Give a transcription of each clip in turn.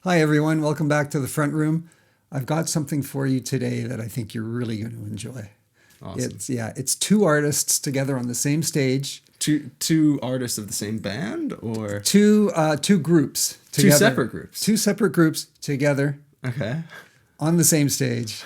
Hi, everyone. Welcome back to the front room. I've got something for you today that I think you're really going to enjoy. Awesome. It's two artists together on the same stage. Two artists of the same band, or Two groups together. two separate groups? Two separate groups together Okay. on the same stage.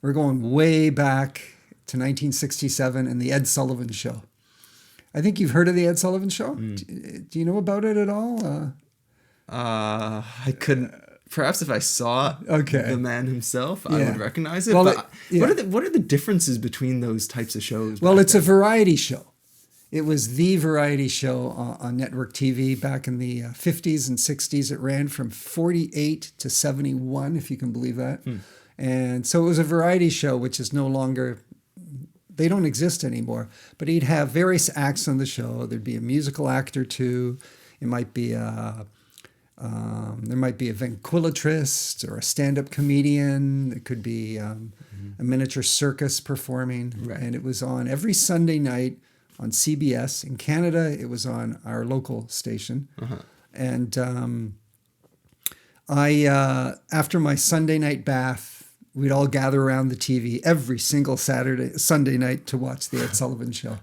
We're going way back to 1967 and the Ed Sullivan Show. I think you've heard of the Ed Sullivan Show. Do you know about it at all? I couldn't. Perhaps if I saw the man himself, I would recognize it. Well, but what are the differences between those types of shows? Well, it's a variety show. It was the variety show on network TV back in the 50s and 60s. It ran from 48 to 71, if you can believe that. And so it was a variety show, which is no longer, they don't exist anymore. But he'd have various acts on the show. There'd be a musical act or two. It might be there might be a ventriloquist or a stand-up comedian. It could be a miniature circus performing. Right. And it was on every Sunday night on CBS. In Canada, it was on our local station. And after my Sunday night bath, we'd all gather around the TV every single Sunday night to watch the Ed Sullivan Show.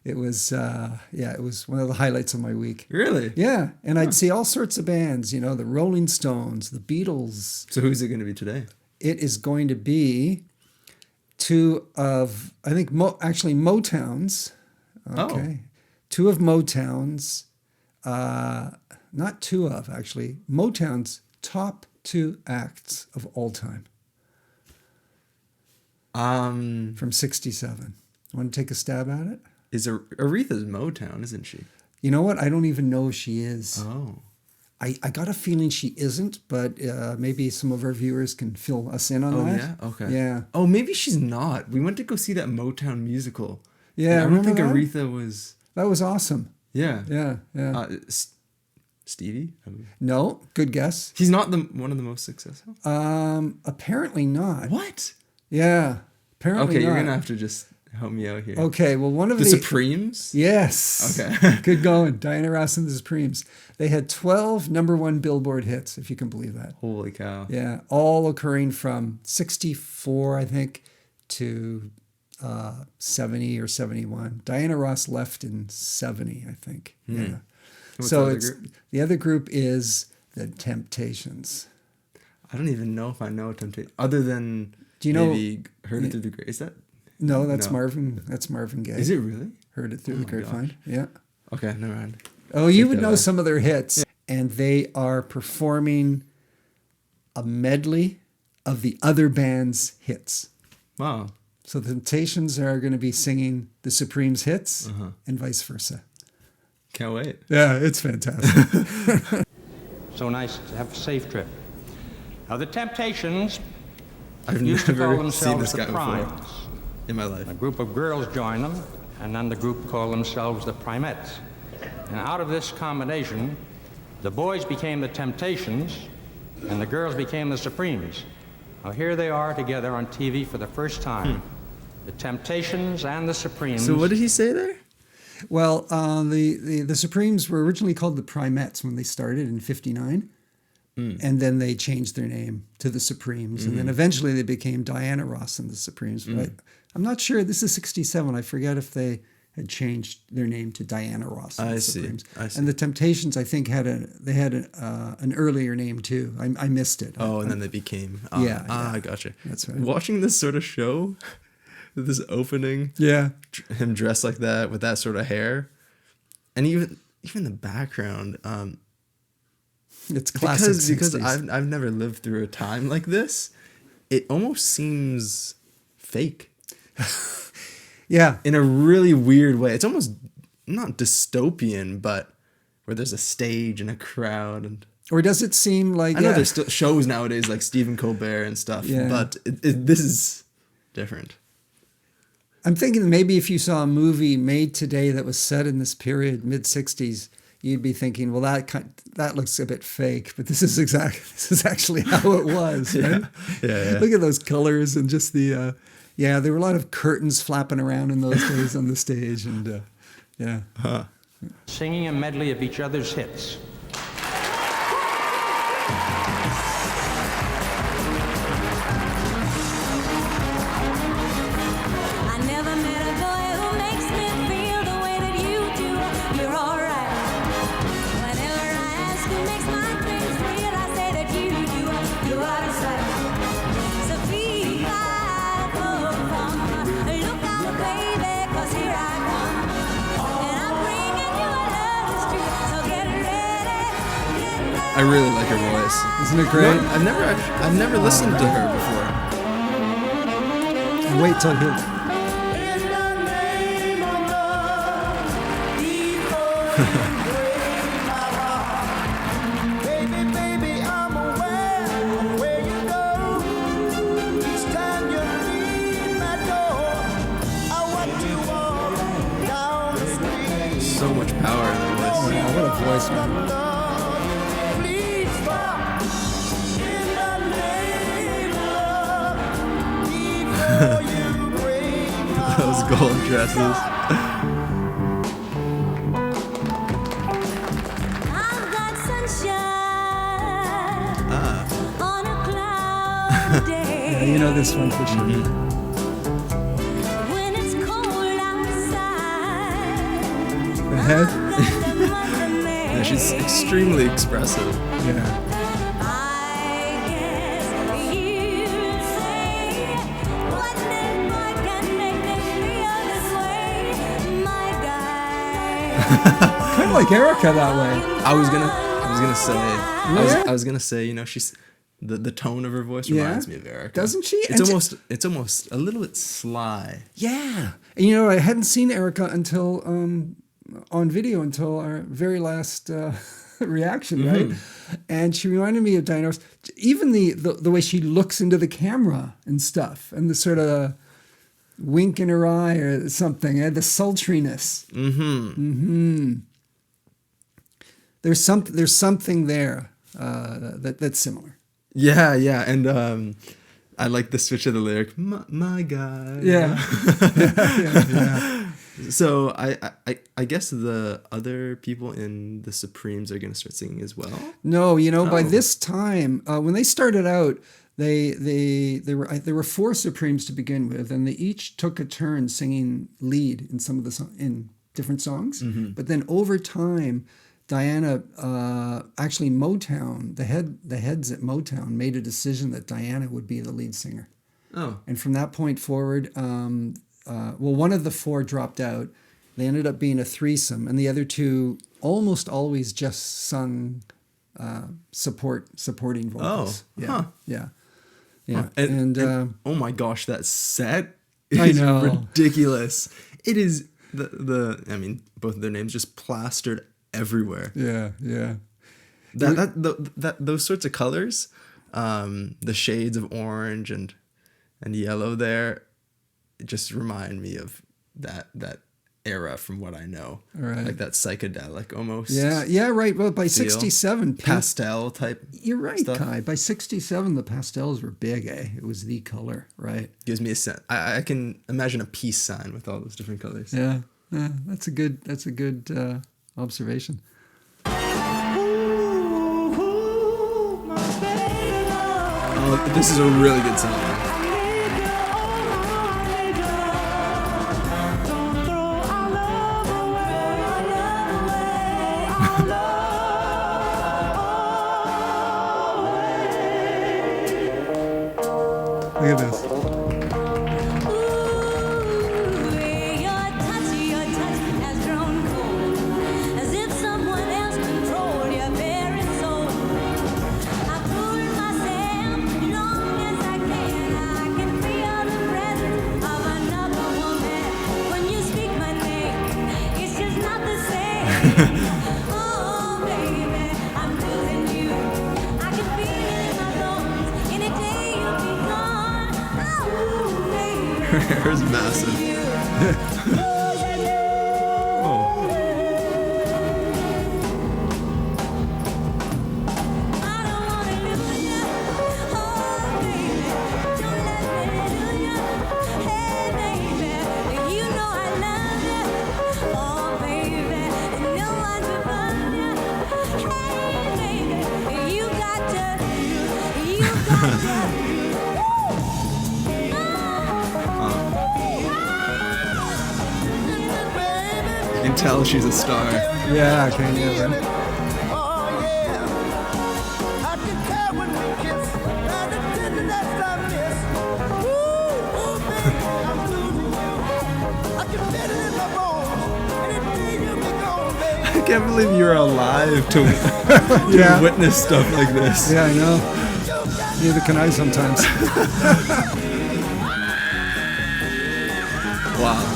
It was, it was one of the highlights of my week. Really? Yeah, and I'd see all sorts of bands, the Rolling Stones, the Beatles. So who's it going to be today? It is going to be two of, I think, Motowns. Okay. Two of Motown's, not two of, actually, Motown's top two acts of all time. From 67. Want to take a stab at it? Is Aretha's Motown, isn't she? You know what? I don't even know if she is. Oh. I got a feeling she isn't, but maybe some of our viewers can fill us in on that. Oh, yeah? Okay. Yeah. Oh, maybe she's not. We went to go see that Motown musical. Yeah, I don't think that? Aretha was... That was awesome. Yeah. Yeah. Stevie? No, good guess. He's not one of the most successful? Apparently not. What? Yeah, apparently Okay, not. you're going to have to just help me out here. Okay, well, one of The Supremes? Yes. Okay. Good going. Diana Ross and the Supremes. They had 12 number one Billboard hits, if you can believe that. Holy cow. Yeah, all occurring from 64, I think, to 70 or 71. Diana Ross left in 70, I think. Yeah. What's So the other group? the other group is the Temptations. I don't even know if I know Temptation. Other than Do you know? maybe Heard It Through the Grapevine. Is that? No, that's No. Marvin. That's Marvin Gaye. Is it really? Heard It Through Oh the my Grapevine. gosh. Yeah. Okay, never mind. Oh, you Take would that know back. some of their hits. And they are performing a medley of the other band's hits. Wow. So the Temptations are going to be singing the Supremes hits and vice versa. Can't wait. Yeah, it's fantastic. So nice to have a safe trip. Now, the Temptations I've used to call never seen themselves this the guy before Primes. in my life. A group of girls joined them, and then the group called themselves the Primettes. And out of this combination, the boys became the Temptations, and the girls became the Supremes. Now, here they are together on TV for the first time. The Temptations and the Supremes. So what did he say there? Well, the Supremes were originally called the Primettes when they started in 59. And then they changed their name to the Supremes. And then eventually they became Diana Ross and the Supremes. But I'm not sure. This is 67. I forget if they had changed their name to Diana Ross and the Supremes. I see. And the Temptations, I think, had an earlier name too. I missed it. Oh, and then they became... Yeah. I gotcha. That's right. Watching this sort of show, this opening, Yeah. him dressed like that with that sort of hair, and even the background... It's classic because 60s. I've never lived through a time like this. It almost seems fake Yeah. in a really weird way. It's almost not dystopian, but where there's a stage and a crowd. And Or does it seem like... I know there's still shows nowadays like Stephen Colbert and stuff, Yeah. but this is different. I'm thinking maybe if you saw a movie made today that was set in this period, mid-60s, you'd be thinking, well, that looks a bit fake, but this is actually how it was, right? Yeah. Look at those colors and just the there were a lot of curtains flapping around in those days on the stage, and Singing a medley of each other's hits. I really like her voice. Isn't it great? I've never listened to her before. Wait till you. So much power in her voice. Yeah, what a voice, man. Those gold dresses. I've got sunshine on a cloudy day. Yeah, you know this one for sure. When it's cold outside, The head? Yeah, she's extremely expressive. Yeah. I guess you'd say, what little boy can make me feel this way, my guy. Kind of like Erica that way. I was gonna say. Yeah? I was gonna say. You know, she's the tone of her voice Yeah. reminds me of Erica. Doesn't she? It's And almost a little bit sly. Yeah. And you know, I hadn't seen Erica until on video until our very last reaction, right? And she reminded me of Diana Ross. Even the way she looks into the camera and stuff, and the sort of wink in her eye or something, and the sultriness. There's something there that's similar. Yeah, and I like the switch of the lyric. My guy. Yeah. Yeah. So I guess the other people in the Supremes are gonna start singing as well. No, you know, by Oh. this time, when they started out, there were 4 Supremes to begin with, and they each took a turn singing lead in some of the in different songs. But then over time, Diana, actually Motown, the heads at Motown made a decision that Diana would be the lead singer. Oh. And from that point forward, one of the 4 dropped out. They ended up being a threesome, and the other 2 almost always just sung supporting vocals. Oh, huh. Yeah. And oh my gosh, that set I is know. ridiculous. It is I mean, both of their names just plastered everywhere. Yeah. Those sorts of colors, the shades of orange and yellow there, just remind me of that era from what I know. Right. Like that psychedelic almost. Yeah, right. Well, by feel. 67, Pastel type. you're right, stuff. Kai. By 67, the pastels were big, eh? It was the color, right? Gives me a sense. I can imagine a peace sign with all those different colors. Yeah, that's a good observation. Oh, this is a really good song. Look at this. Your touch has grown cold, as if someone else controlled your very soul. I fool myself long as I can feel the presence of another woman. When you speak my name, it's just not the same. Oh, baby, I'm losing you. I can feel it in my bones. Any day you'll be gone. Oh, baby. Her hair is massive. Oh. I don't wanna lose you, oh baby, don't let me lose you. Hey baby, you know I love you, oh baby, no one's above you. Hey baby, you got to. You can tell she's a star. Yeah, kind of. Right? Oh yeah, I can tell when we kiss, and the tenderness I miss. Ooh, baby, I'm losing you. I can feel it in my bones, and the day you be gone, baby. can't believe you're alive to Yeah. witness stuff like this. Yeah, I know. Neither can I sometimes. Wow.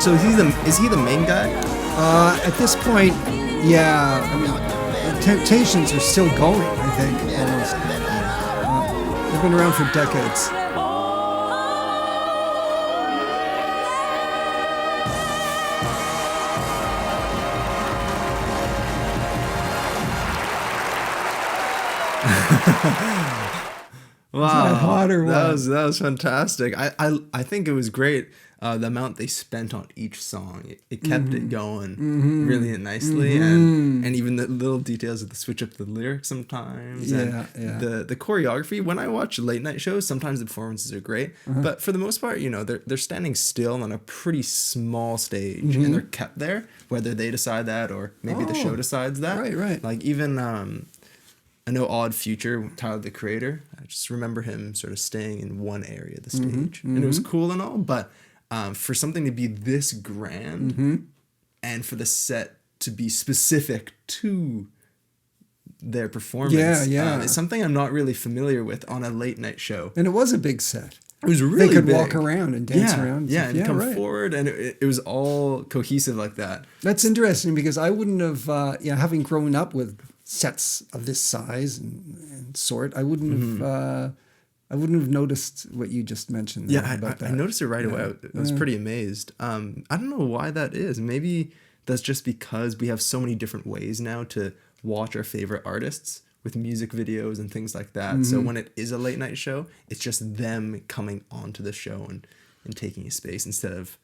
So is he the main guy? At this point, yeah. I mean, the Temptations are still going, I think, almost. They've been around for decades. Wow, that hot or that what? was fantastic. I think it was great. The amount they spent on each song, it kept it going really nicely, and even the little details of the switch up the lyrics sometimes. Yeah, and the choreography. When I watch late night shows, sometimes the performances are great, but for the most part, they're standing still on a pretty small stage, and they're kept there, whether they decide that or maybe the show decides that. Right. Like even I know Odd Future, Tyler the Creator. I just remember him sort of staying in one area of the stage, and it was cool and all, but. For something to be this grand and for the set to be specific to their performance, Yeah. it's something I'm not really familiar with on a late night show. And it was a big set. It was really They could big. walk around and dance around. Yeah, and come right. forward, and it was all cohesive like that. That's interesting because I wouldn't have, having grown up with sets of this size and sort, I wouldn't have. I wouldn't have noticed what you just mentioned. Yeah, about that. I noticed it right away. I was pretty amazed. I don't know why that is. Maybe that's just because we have so many different ways now to watch our favorite artists with music videos and things like that. So when it is a late night show, it's just them coming onto the show and taking a space instead of...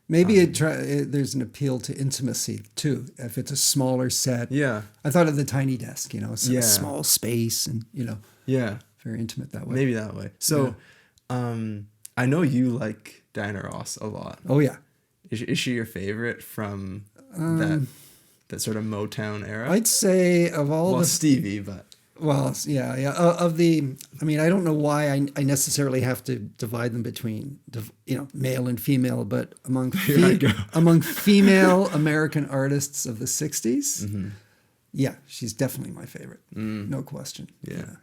Maybe there's an appeal to intimacy too. If it's a smaller set. Yeah. I thought of the Tiny Desk, a Yeah. small space and, Yeah. very intimate that way. Maybe that way. So I know you like Diana Ross a lot. Oh, yeah. Is she your favorite from that sort of Motown era? I'd say of all well, the... Stevie, but... Well, yeah. Of the... I mean, I don't know why I necessarily have to divide them between, male and female, but among among female American artists of the 60s, yeah, she's definitely my favorite. No question. Yeah.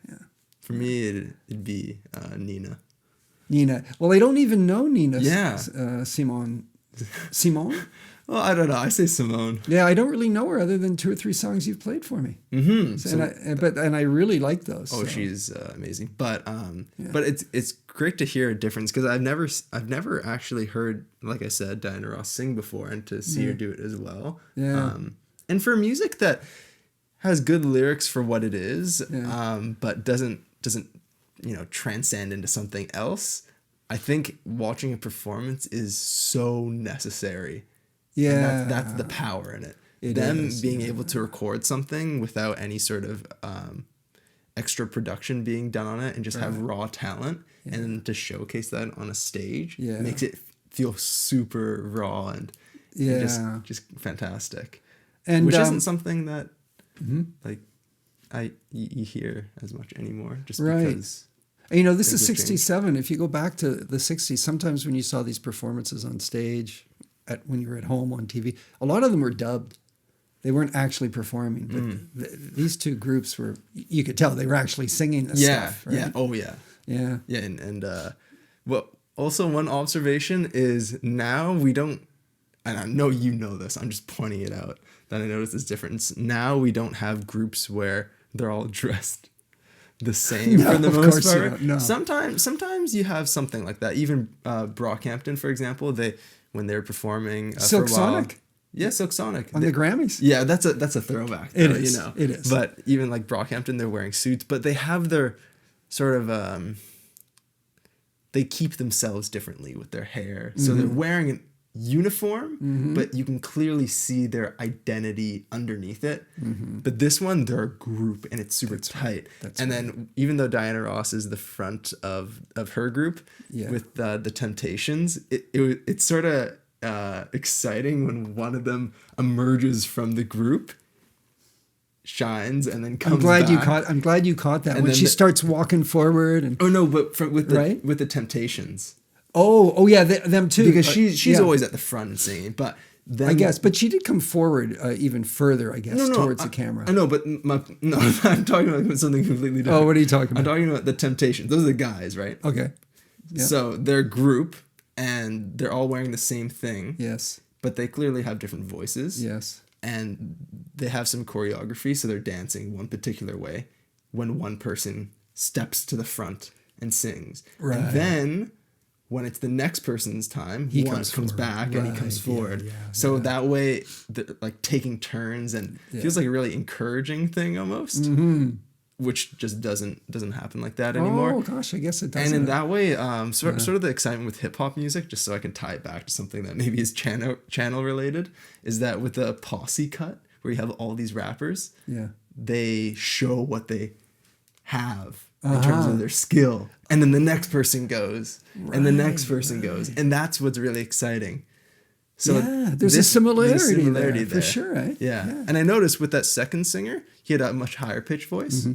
For me, it'd be Nina. Nina. Well, I don't even know Nina. Yeah. Simone? Well, I don't know. I say Simone. Yeah, I don't really know her other than 2 or 3 songs you've played for me. And I really like those. Oh, so. she's amazing. But it's great to hear a difference because I've never actually heard, like I said, Diana Ross sing before, and to see her do it as well. Yeah. And for music that has good lyrics for what it is, but doesn't transcend into something else. I think watching a performance is so necessary. Yeah. And that's the power in it. Being able to record something without any sort of extra production being done on it and just have raw talent and to showcase that on a stage makes it feel super raw and just fantastic. And which isn't something that you hear as much anymore, just because. This is 67. If you go back to the 60s, sometimes when you saw these performances on stage, when you were at home on TV, a lot of them were dubbed. They weren't actually performing. But these two groups were, you could tell they were actually singing this stuff. Right? Yeah. Oh, yeah. Yeah. Yeah. And well, also one observation is now we don't, and I know you know this, I'm just pointing it out, that I noticed this difference. Now we don't have groups where they're all dressed the same for the most part. No. Sometimes you have something like that. Even Brockhampton, for example, when they're performing Silk for a while, Sonic. Yeah, Silk Sonic On the Grammys. Yeah, that's a throwback. It though, is. It is. But even like Brockhampton, they're wearing suits, but they have their sort of they keep themselves differently with their hair. So they're wearing an uniform, but you can clearly see their identity underneath it. But this one, they're a group and it's super tight. Then even though Diana Ross is the front of her group with the Temptations, it's sort of exciting when one of them emerges from the group, shines, and then comes back. I'm glad you caught that. And when then she starts walking forward and with the Temptations. Oh, yeah, them too. because she's yeah, always at the front and singing, but then I guess, but she did come forward even further, I guess, towards the camera. I know, but no, I'm talking about something completely different. Oh, what are you talking I'm about? talking about the Temptations. Those are the guys, right? Okay. Yeah. So they're a group, and they're all wearing the same thing. Yes. But they clearly have different voices. Yes. And they have some choreography, so they're dancing one particular way when one person steps to the front and sings. Right. And then when it's the next person's time, he comes forward. back and he comes Right, forward. yeah, so yeah. that way, like taking turns, and feels like a really encouraging thing almost, which just doesn't happen like that anymore. Oh gosh, I guess it does. And in that way, sort of the excitement with hip hop music, just so I can tie it back to something that maybe is channel related, is that with the posse cut, where you have all these rappers, they show what they have in terms of their skill, and then the next person goes, and the next person goes, and that's what's really exciting. So there's a similarity there, for sure, right? Yeah. And I noticed with that second singer, he had a much higher pitched voice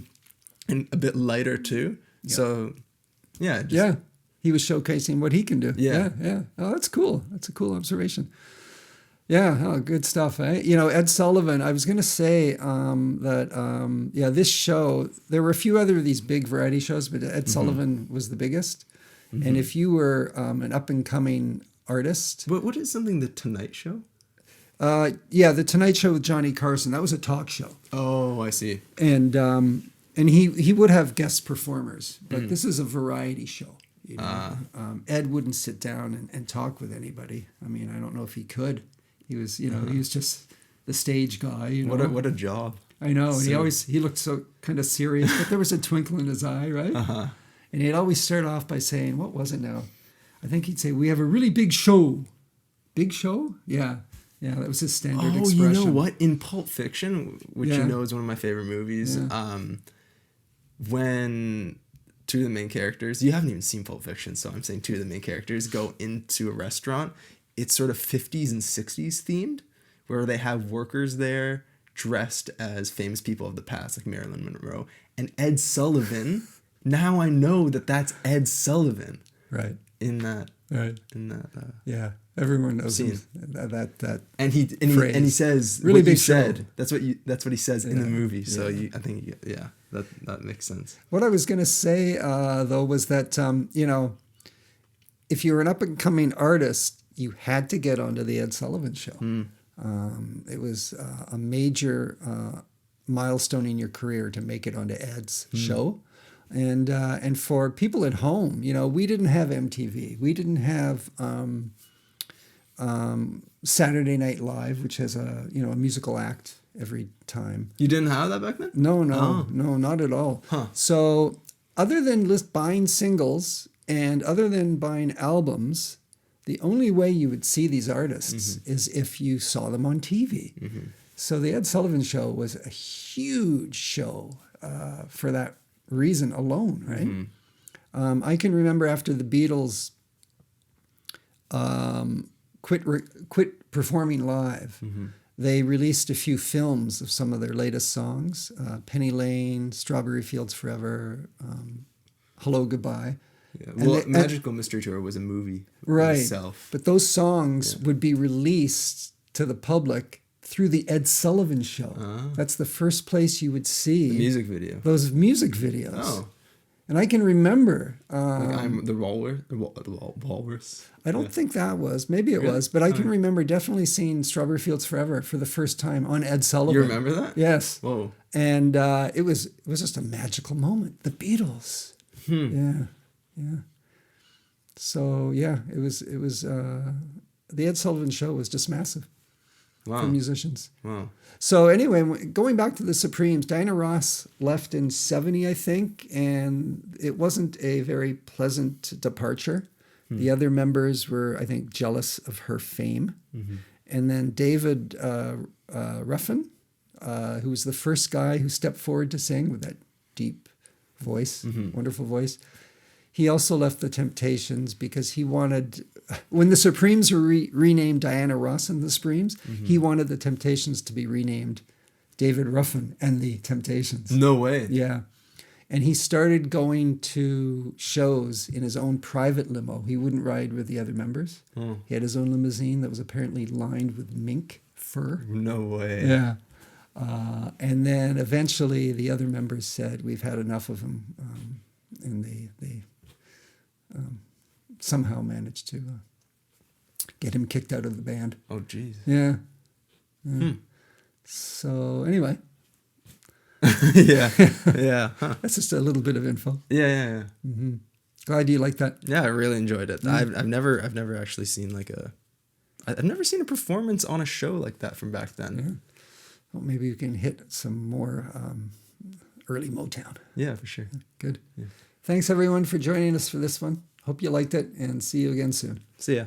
and a bit lighter too. Yeah. So, yeah. He was showcasing what he can do. Yeah. Yeah. Oh, that's cool. That's a cool observation. Yeah. Oh, good stuff. Eh? Ed Sullivan, I was going to say that, this show, there were a few other of these big variety shows, but Ed Sullivan was the biggest. And if you were an up and coming artist. But what is something, The Tonight Show? The Tonight Show with Johnny Carson. That was a talk show. Oh, I see. And he would have guest performers, but this is a variety show. Ed wouldn't sit down and talk with anybody. I mean, I don't know if he could. He was, he was just the stage guy. What a job. I know. So, he looked so kind of serious, but there was a twinkle in his eye, right? And he'd always start off by saying, what was it now? I think he'd say, "We have a really big show." Big show? Yeah. Yeah, that was his standard expression. You know what? In Pulp Fiction, which you know is one of my favorite movies, when two of the main characters, you haven't even seen Pulp Fiction, so I'm saying two of the main characters go into a restaurant, it's sort of 50s and 60s themed, where they have workers there dressed as famous people of the past, like Marilyn Monroe. And Ed Sullivan, now I know that that's Ed Sullivan. Right. In that. Everyone knows scene. That and he says really what big you said. show. That's what he says in the movie. So I think that makes sense. What I was going to say though was that if you were an up and coming artist, you had to get onto the Ed Sullivan Show. It was a major milestone in your career to make it onto Ed's show. And for people at home, we didn't have MTV. We didn't have Saturday Night Live, which has a musical act every time. You didn't have that back then? No, not at all. Huh. So other than buying singles and other than buying albums, the only way you would see these artists is if you saw them on TV. So the Ed Sullivan Show was a huge show for that reason alone, right? I can remember after the Beatles quit performing live, they released a few films of some of their latest songs, Penny Lane, Strawberry Fields Forever, Hello Goodbye. Yeah. Well, Magical Mystery Tour was a movie right. itself. But those songs would be released to the public through the Ed Sullivan Show. That's the first place you would see the music video. Those music videos. Oh. And I can remember. I'm the Walrus. I don't think that was. Maybe it was. But I can remember definitely seeing Strawberry Fields Forever for the first time on Ed Sullivan. You remember that? Yes. Whoa. And it was just a magical moment. The Beatles. Yeah. So it was the Ed Sullivan Show was just massive for musicians. Wow. So anyway, going back to the Supremes, Diana Ross left in 1970, I think, and it wasn't a very pleasant departure. The other members were, I think, jealous of her fame. And then David Ruffin, who was the first guy who stepped forward to sing with that deep voice, wonderful voice. He also left the Temptations because he wanted, when the Supremes were renamed Diana Ross and the Supremes, he wanted the Temptations to be renamed David Ruffin and the Temptations. No way. Yeah. And he started going to shows in his own private limo. He wouldn't ride with the other members. He had his own limousine that was apparently lined with mink fur. No way. Yeah. And then eventually the other members said, we've had enough of him. And they somehow managed to get him kicked out of the band. Oh, jeez. Yeah. So anyway, Yeah. Yeah. Huh. that's just a little bit of info. Yeah. Glad you like that. Yeah, I really enjoyed it. I've never actually seen I've never seen a performance on a show like that from back then. Well, maybe you can hit some more early Motown. Yeah, for sure. Good. Thanks everyone for joining us for this one. Hope you liked it and see you again soon. See ya.